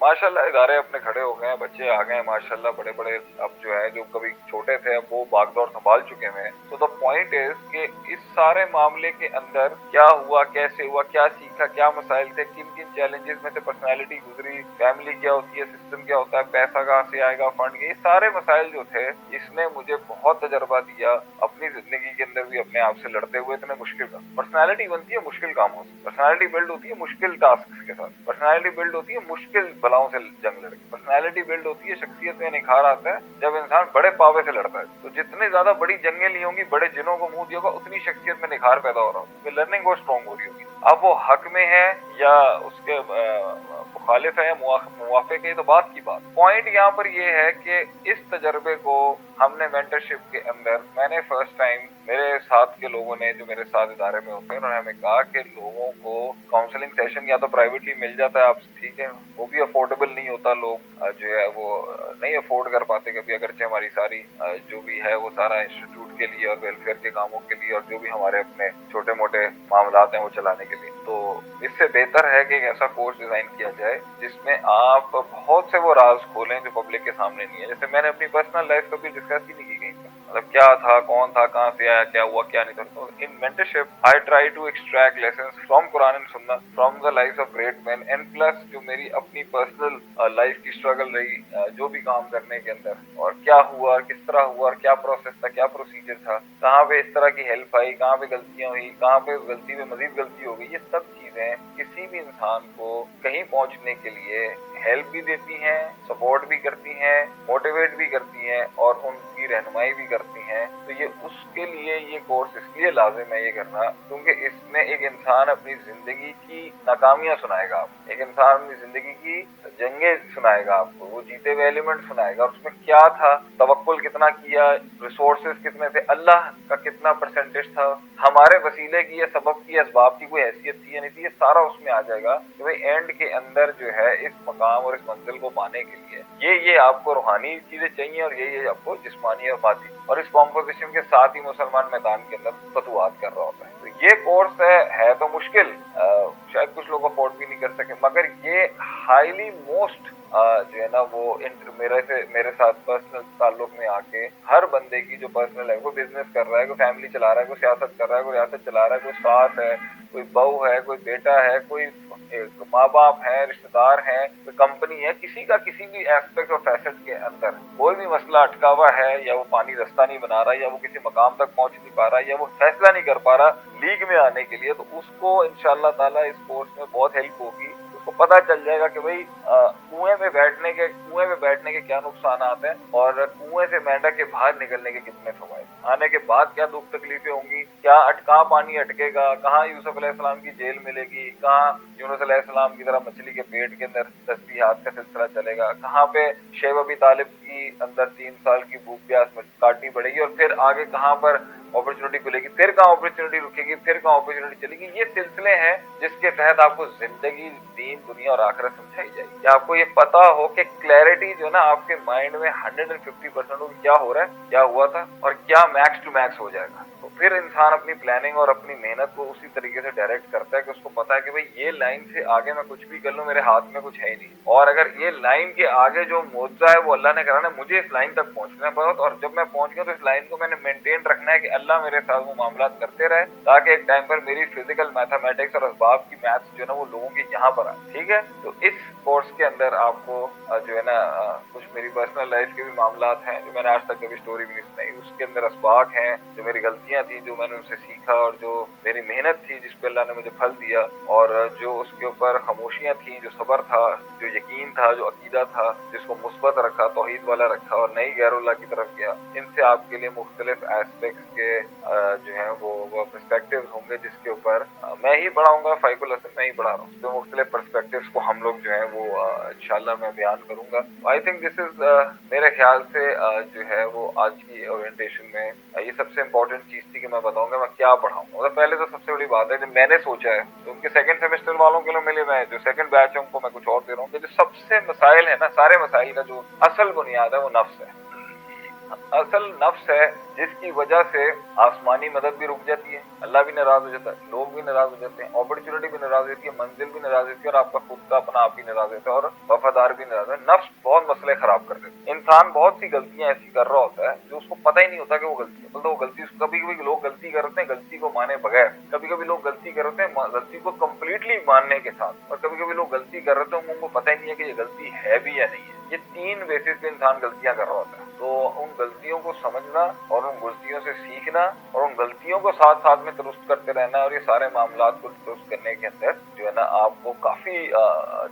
माशाल्लाह इदारे अपने खड़े हो गए हैं, बच्चे आ गए हैं माशाल्लाह बड़े बड़े, अब जो है जो कभी छोटे थे अब वो भागदौड़ संभाल चुके हैं। तो द पॉइंट इज कि इस सारे मामले के अंदर क्या हुआ, कैसे हुआ, क्या सीखा, क्या मसाइल थे, किन किन चैलेंजेस में से पर्सनैलिटी गुजरी, फैमिली क्या होती है, सिस्टम क्या होता है, पैसा कहाँ से आएगा, फंड, ये सारे मसाइल जो थे इसने मुझे बहुत तजर्बा दिया अपनी जिंदगी के अंदर भी अपने आप से लड़ते हुए। इतने मुश्किल काम, पर्सनैलिटी बनती है मुश्किल कामों से, पर्सनैलिटी बिल्ड होती है मुश्किल टास्क के साथ, पर्सनैलिटी बिल्ड होती है मुश्किल बलाओं से जंग लड़के, पर्सनैलिटी बिल्ड होती है, शख्सियत में निखार आता है जब इंसान बड़े पावे से लड़ता है। तो जितनी ज्यादा बड़ी जंगें ली होंगी, बड़े जिनों को मुंह दिया होगा, उतनी शख्सियत में निखार पैदा हो रहा होगा, लर्निंग वो स्ट्रॉन्ग हो रही होगी। अब वो हक में है या उसके मुखालिफ है, मुवाफिक है, तो बात की बात। पॉइंट यहाँ पर ये है कि इस तजर्बे को हमने मेंटरशिप के अंदर, मैंने फर्स्ट टाइम मेरे साथ के लोगों ने जो मेरे साथ इदारे में होते हैं उन्होंने हमें कहा कि लोगों को काउंसलिंग सेशन या तो प्राइवेटली मिल जाता है आपसे, ठीक है, वो भी अफोर्डेबल नहीं होता, लोग जो है वो नहीं अफोर्ड कर पाते कभी, अगरचे हमारी सारी जो भी है वो सारा इंस्टीट्यूट के लिए और वेलफेयर के कामों के लिए और जो भी हमारे अपने छोटे मोटे मामलात हैं वो चलाने के लिए। तो इससे बेहतर है कि एक ऐसा कोर्स डिजाइन किया जाए जिसमें आप बहुत से वो राज खोलें जो पब्लिक के सामने नहीं है। जैसे मैंने अपनी पर्सनल लाइफ कभी डिस्कस ही नहीं की गई, मतलब क्या था, कौन था, कहाँ से आया, क्या हुआ, क्या नहीं था। तो in mentorship I try to extract lessons from Quran and Sunnah, from the life of great man, and plus जो मेरी अपनी पर्सनल लाइफ की स्ट्रगल रही जो भी काम करने के अंदर, और क्या हुआ, किस तरह हुआ, और क्या प्रोसेस था, क्या प्रोसीजर था, कहाँ पे इस तरह की हेल्प आई, कहाँ पे गलतियां हुई, कहाँ पे गलती में मजीद गलती हो गई। ये सब चीजें किसी भी इंसान को कहीं पहुंचने के लिए हेल्प भी देती हैं, सपोर्ट भी करती हैं, मोटिवेट भी करती हैं और उनकी रहनुमाई भी करती हैं। तो ये उसके लिए ये कोर्स इसलिए लाजिम है ये करना क्योंकि इसमें एक इंसान अपनी जिंदगी की नाकामियां सुनाएगा आपको, एक इंसान अपनी जिंदगी की जंगें सुनाएगा आपको, वो जीते हुए एलिमेंट सुनाएगा, और उसमें क्या था, तवक्कुल कितना किया, रिसोर्सेज कितने थे, अल्लाह का कितना परसेंटेज था, हमारे वसीले की या सबब की, असबाब की कोई हैसियत थी या नहीं थी, ये सारा उसमें आ जाएगा कि भाई एंड के अंदर जो है इस मकाम और इस मंजिल को पाने के लिए ये आपको रूहानी चीजें चाहिए और ये आपको जिस्मानी और मादी, और इस कॉम्पोजिशन के साथ ही मुसलमान मैदान के अंदर फतवात कर रहा होता है। तो ये कोर्स है तो मुश्किल, शायद कुछ लोग अफोर्ड भी नहीं कर सके, मगर ये हाईली मोस्ट जो है ना वो मेरे साथ पर्सनल ताल्लुक में आके हर बंदे की जो पर्सनल है, कोई बिजनेस कर रहा है, कोई फैमिली चला रहा है, कोई सियासत कर रहा है, कोई रियासत चला रहा है, कोई सास है, कोई बहू है, कोई बेटा है, कोई माँ बाप है, रिश्तेदार है, कोई कंपनी है, किसी का किसी भी एस्पेक्ट और फैसेट के अंदर कोई भी मसला अटका हुआ है, या वो पानी रास्ता नहीं बना रहा, या वो किसी मकाम तक पहुंच नहीं पा रहा, या वो फैसला नहीं कर पा रहा लीग में आने के लिए, तो उसको इंशाअल्लाह ताला इस कोर्स में बहुत हेल्प होगी। उसको पता चल जाएगा कि भाई कुएं में बैठने के क्या नुकसान आते हैं और कुएं से मेंढक के बाहर निकलने के कितने फवायद, आने के बाद क्या दुख तकलीफें होंगी, क्या कहाँ पानी अटकेगा, कहाँ यूसुफ अलैहिस्सलाम की जेल मिलेगी, कहाँ यूनुस अलैहिस्सलाम की तरह मछली के पेट के अंदर तस्बीहात का सिलसिला चलेगा, कहाँ पे शैब अबी तालिब की अंदर 3 साल की भूख प्यास काटनी पड़ेगी, और फिर आगे कहाँ पर अपॉर्चुनिटी खुलेगी, फिर कहाँ अपॉर्चुनिटी रुकेगी, फिर कहाँ अपॉर्चुनिटी चलेगी। ये सिलसिले हैं जिसके तहत आपको जिंदगी, दीन, दुनिया और आखिरत समझाई जाएगी। आपको ये पता हो कि क्लैरिटी जो है ना आपके माइंड में 150% हो, क्या हो रहा है, क्या हुआ था और क्या मैक्स टू मैक्स हो जाएगा। तो फिर इंसान अपनी प्लानिंग और अपनी मेहनत को उसी तरीके से डायरेक्ट करता है कि उसको पता है कि भाई ये लाइन से आगे मैं कुछ भी कर लूं, मेरे हाथ में कुछ है ही नहीं, और अगर ये लाइन के आगे जो मुआवजा है वो अल्लाह ने कराना है, मुझे इस लाइन तक पहुंचना है बहुत, और जब मैं पहुंच गया तो इस लाइन को मैंने मेंटेन रखना है कि अल्लाह मेरे साथ वो मामला करते रहे, ताकि एक टाइम पर मेरी फिजिकल मैथमेटिक्स और असबाब की मैथ्स जो है ना वो लोगों के यहाँ पर आए। ठीक है, तो इस कोर्स के अंदर आपको जो है ना कुछ मेरी पर्सनल लाइफ के भी मामला हैं जो मैंने आज तक कभी स्टोरी भी नहीं सुनाई, उसके अंदर असबाक हैं, जो मेरी गलतियां थी, जो मैंने उनसे सीखा, और जो मेरी मेहनत थी जिस पे अल्लाह ने मुझे फल दिया, और जो उसके ऊपर खामोशियां थी, जो सब्र था, जो यकीन था, जो अकीदा था, जिसको मुस्बत रखा, तौहीद वाला रखा और नई गैरुल्लाह की तरफ गया। इनसे आपके लिए मुख्तलिफ एस्पेक्ट्स के जो है वो पर्सपेक्टिव होंगे जिसके ऊपर मैं ही पढ़ाऊंगा, फाइकुल हसन मैं ही पढ़ा रहा हूँ, तो मुख्तलिफ पर्सपेक्टिव्स को हम लोग जो है वो इंशाल्लाह मैं बयान करूंगा। आई थिंक दिस इज मेरे ख्याल से जो है वो आज की ओरिएंटेशन में ये सबसे इम्पोर्टेंट चीज थी कि मैं बताऊंगा मैं क्या पढ़ाऊंगा। मतलब पहले तो सबसे बड़ी बात है जो मैंने सोचा है, तो उनके सेकंड सेमेस्टर वालों के लिए मिले, मैं जो सेकंड बैच है उनको मैं कुछ और दे रहा हूँ कि जो सबसे मसाइल है ना, सारे मसाइल का जो असल बुनियाद है वो नफ्स है। असल नफ्स है जिसकी वजह से आसमानी मदद भी रुक जाती है, अल्लाह भी नाराज हो जाता है, लोग भी नाराज हो जाते हैं, अपॉर्चुनिटी भी नाराज होती है, मंजिल भी नाराज होती है और आपका खुद का अपना आप भी नाराज होता है और वफादार भी नाराज है। नफ्स बहुत मसले खराब कर देते हैं। इंसान बहुत सी गलतियां ऐसी कर रहा होता है जो उसको पता ही नहीं होता कि वो गलती है, मतलब वो गलती, कभी कभी लोग गलती करते हैं गलती को माने बगैर, कभी कभी लोग गलती करते हैं गलती को कम्प्लीटली मानने के साथ, और कभी कभी लोग गलती कर रहे हैं उनको पता ही नहीं है कि ये गलती है भी या नहीं है। ये तीन बेसिस पे इंसान गलतियां कर रहा होता है। तो उन गलतियों को समझना और उन गलतियों से सीखना और उन गलतियों को साथ साथ में दुरुस्त करते रहना और ये सारे मामलात को दुरुस्त करने के अंदर जो है ना आपको काफी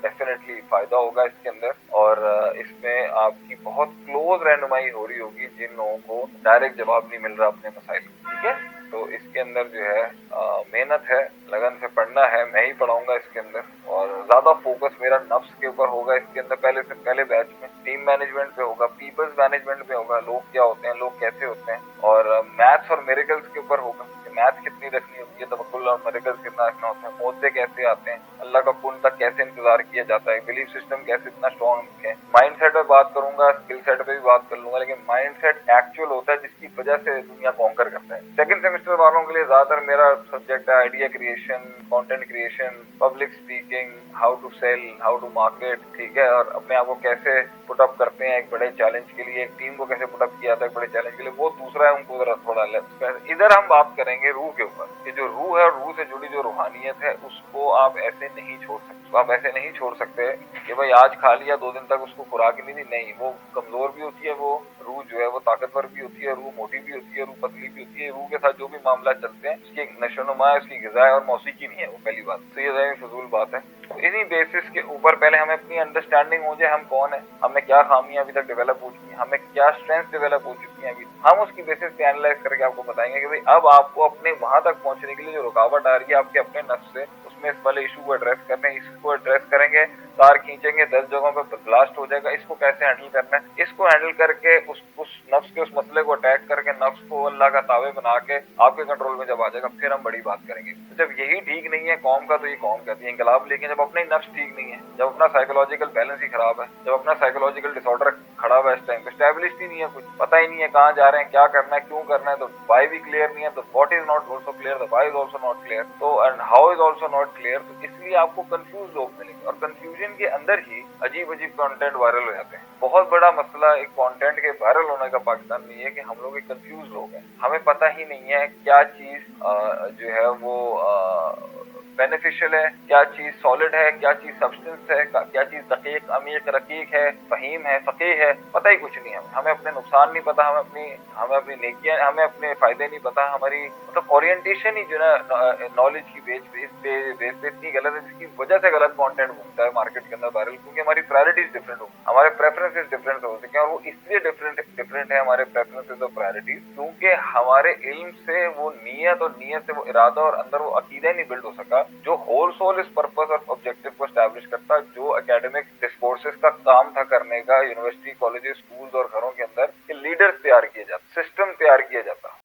डेफिनेटली फायदा होगा इसके अंदर, और इसमें आपकी बहुत क्लोज रहनुमाई हो रही होगी जिन लोगों को डायरेक्ट जवाब नहीं मिल रहा अपने मसाइल। ठीक है, तो इसके अंदर जो है मेहनत है, लगन से पढ़ना है, मैं ही पढ़ाऊंगा इसके अंदर, और ज्यादा फोकस मेरा नफ्स के ऊपर होगा इसके अंदर। पहले से पहले बैच में टीम मैनेजमेंट पे होगा, पीपल्स मैनेजमेंट पे होगा, लोग क्या होते हैं, लोग कैसे होते हैं, और मैथ्स और मेरिकल्स के ऊपर होगा, मैथ्स कितनी रखनी होती है, तवक्कुल और मेरिकल्स कितना रखना होता है, मोजे कैसे आते हैं, अल्लाह का कुन तक कैसे इंतजार किया जाता है, बिलीफ सिस्टम कैसे इतना स्ट्रॉन्ग है। माइंड सेट पे बात करूंगा, स्किल सेट पे भी बात कर लूंगा, लेकिन माइंड सेट एक्चुअल होता है जिसकी वजह से दुनिया कॉन्कर करता है। सेकंड सेमेस्टर वालों के लिए ज्यादातर मेरा सब्जेक्ट है idea creation, content creation, public speaking, how to sell, how to market, ठीक है, और अपने आप को कैसे पुट अप करते हैं एक बड़े चैलेंज के लिए, एक टीम को कैसे पुट अप किया जाता है एक बड़े चैलेंज के लिए, वो दूसरा है, उनको जरा थोड़ा लेफ्ट। इधर हम बात करेंगे रूह के ऊपर कि जो रूह है और रूह से जुड़ी जो रूहानियत है उसको आप ऐसे नहीं छोड़ सकते। तो आप ऐसे नहीं छोड़ सकते कि भाई आज खा लिया 2 दिन तक उसको खुराक नहीं दी, नहीं, वो कमजोर भी होती है, वो रूह जो है वो ताकतवर भी होती है, रूह मोटी भी होती है, रूह पतली भी होती है। रूह के साथ जो भी मामला चलते हैं उसकी एक नशोनुमा है, उसकी ग़िज़ा है और मौसीकी नहीं है, वो पहली बात। तो ये ज़ाहिर फजूल बात है। तो इन्हीं बेसिस के ऊपर पहले हमें अपनी अंडरस्टैंडिंग हो जाए हम कौन है, हमें क्या खामियां अभी तक डेवलप हो चुकी हैं, हमें क्या स्ट्रेंथ डेवलप हो चुकी हैं अभी, हम उसकी बेसिस पे एनालाइज करके आपको बताएंगे कि भाई अब आपको अपने वहां तक पहुंचने के लिए जो रुकावट आ रही है आपके अपने नफ्स से, उसमें इस वाले इशू को एड्रेस करना है, इसको एड्रेस करेंगे, तार खींचेंगे 10 जगहों पे ब्लास्ट हो जाएगा, इसको कैसे हैंडल करना है, इसको हैंडल करके उस नफ्स के उस मसले को अटैक करके नफ्स को अल्लाह का तावे बना के आपके कंट्रोल में जब आ जाएगा फिर हम बड़ी बात करेंगे। तो जब यही ठीक नहीं है कौम का तो ये कौम कहती है इंकलाब, लेकिन जब अपना ही नफ्स ठीक नहीं है, जब अपना साइकोलॉजिकल बैलेंस ही खराब है, जब अपना साइकोलॉजिकल डिसऑर्डर खड़ा हुआ है इस टाइम पे, स्टैब्लिश ही नहीं है, कुछ पता ही नहीं है कहाँ जा रहे हैं, क्या करना है, क्यों करना है, तो वाई भी क्लियर नहीं है, तो what is not also clear, the why is also not clear, तो and how is also not clear. तो इसलिए आपको कंफ्यूज लोग मिलेंगे और कंफ्यूजन के अंदर ही अजीब अजीब कंटेंट वायरल हो जाते हैं। बहुत बड़ा मसला एक कंटेंट के वायरल होने का पाकिस्तान में ये कि हम लोग एक कंफ्यूज लोग हैं, हमें पता ही नहीं है क्या चीज जो है वो बेनिफिशियल है, क्या चीज सॉलिड है, क्या चीज सब्सटेंस है, क्या चीज दकीक अमीक रकीक है, फहीम है, फकीह है, पता ही कुछ नहीं है। हमें अपने नुकसान नहीं पता, हमें अपनी नेकियां, हमें अपने फायदे नहीं पता, हमारी मतलब ओरिएंटेशन ही जो है नॉलेज की बेस पे इतनी गलत है जिसकी वजह से गलत कंटेंट घूमता है मार्केट के अंदर वायरल, क्योंकि हमारी प्रायोरिटीज डिफरेंट हो, हमारे प्रेफरेंसेस डिफरेंट हो सके, और वो इसलिए डिफरेंट है हमारे प्रेफरेंसेस और प्रायोरिटीज क्योंकि हमारे इल्म से वो नीयत और नीयत से वो इरादा और अंदर वो अकीदा नहीं बिल्ड हो सका जो होल सोल इस पर्पस और ऑब्जेक्टिव को एस्टैब्लिश करता, जो एकेडमिक डिस्कोर्सेस का काम था करने का यूनिवर्सिटी, कॉलेजेस, स्कूल्स और घरों के अंदर लीडर्स तैयार किए जाते, सिस्टम तैयार किया जाता।